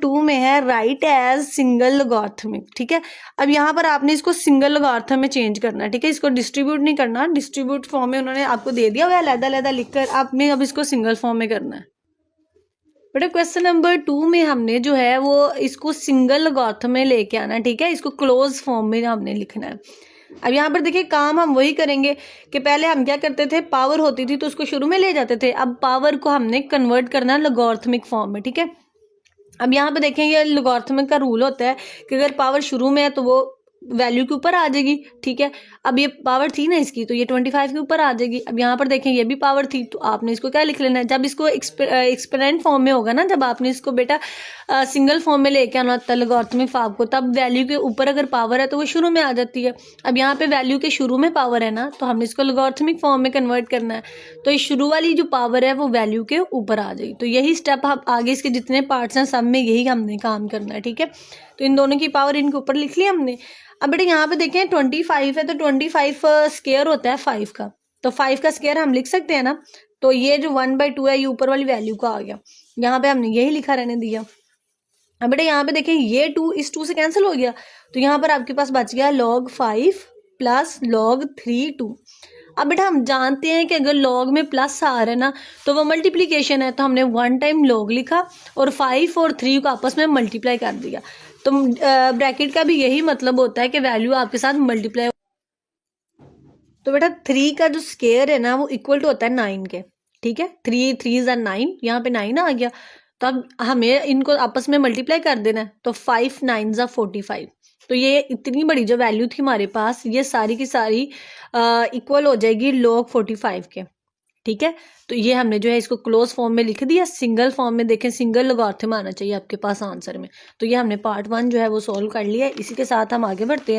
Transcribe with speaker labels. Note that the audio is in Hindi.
Speaker 1: 2 में है राइट एज सिंगल लॉगरिथमिक, ठीक है। अब यहाँ पर आपने इसको सिंगल लॉगरिथम में चेंज करना है, ठीक है। इसको डिस्ट्रीब्यूट नहीं करना, डिस्ट्रीब्यूट फॉर्म में उन्होंने आपको दे दिया हुआ है अलग-अलग लिखकर, आपने अब इसको सिंगल फॉर्म में करना है। बेटा क्वेश्चन नंबर 2 में हमने जो है वो इसको सिंगल लॉगरिथम में लेके आना है, ठीक है। इसको क्लोज फॉर्म में हमने लिखना है। अब यहाँ पर देखिए काम हम वही करेंगे कि पहले हम क्या करते थे, पावर होती थी तो उसको शुरू में ले जाते थे, अब पावर को हमने कन्वर्ट करना है लॉगरिथमिक फॉर्म में, ठीक है। अब यहाँ पे देखें ये लॉगरिथमिक का रूल होता है कि अगर पावर शुरू में है तो वो वैल्यू के ऊपर आ जाएगी, ठीक है। अब ये पावर थी ना इसकी, तो ये 25 के ऊपर आ जाएगी। अब यहाँ पर देखें ये भी पावर थी, तो आपने इसको क्या लिख लेना है, जब इसको एक्सपोनेंट फॉर्म में होगा ना, जब आपने इसको बेटा सिंगल फॉर्म में लेके आना होता है लॉगरिथमिक फॉर्म को, तब वैल्यू के ऊपर अगर पावर है तो वो शुरू में आ जाती है। अब यहाँ पे वैल्यू के शुरू में पावर है ना, तो हमने इसको लॉगरिथमिक फॉर्म में कन्वर्ट करना है, तो इस शुरू वाली जो पावर है वो वैल्यू के ऊपर आ जाएगी। तो यही स्टेप हम आगे इसके जितने पार्ट्स हैं सब में यही हमने काम करना है, ठीक है। तो इन दोनों की पावर इनके ऊपर लिख ली हमने। अब बेटा यहाँ पे देखें 25 है, तो 25 स्क्वायर होता है 5 का, तो 5 का स्क्वायर हम लिख सकते हैं ना। तो ये जो 1/2 है ये ऊपर वाली वैल्यू का आ गया, यहाँ पे हमने यही लिखा रहने दिया। अब बेटा यहाँ पे देखें ये 2 इस 2 से कैंसिल हो गया, तो यहाँ पर आपके पास बच गया log 5 प्लस log 3 2। अब बेटा हम जानते हैं कि अगर log में प्लस आ रहा है ना तो वो मल्टीप्लिकेशन है, तो हमने 1 टाइम log लिखा और 5 और 3 को आपस में मल्टीप्लाई कर दिया। तो ब्रैकेट का भी यही मतलब होता है कि वैल्यू आपके साथ मल्टीप्लाई। तो बेटा 3 का जो स्क्वायर है ना वो इक्वल टू होता है 9 के, ठीक है। 3 3 ज़ा 9, यहाँ पे 9 आ गया, तो अब हमें इनको आपस में मल्टीप्लाई कर देना है, तो 5 9 ज़ा 45। तो ये इतनी बड़ी जो वैल्यू थी हमारे पास ये सारी की सारी इक्वल हो जाएगी log 45 के, ठीक है। तो ये हमने जो है इसको क्लोज फॉर्म में लिख दिया। सिंगल फॉर्म में देखें सिंगल लॉगरिथम आना चाहिए आपके पास आंसर में। तो ये हमने पार्ट 1 जो है वो सॉल्व कर लिया है। इसी के साथ हम आगे बढ़ते हैं।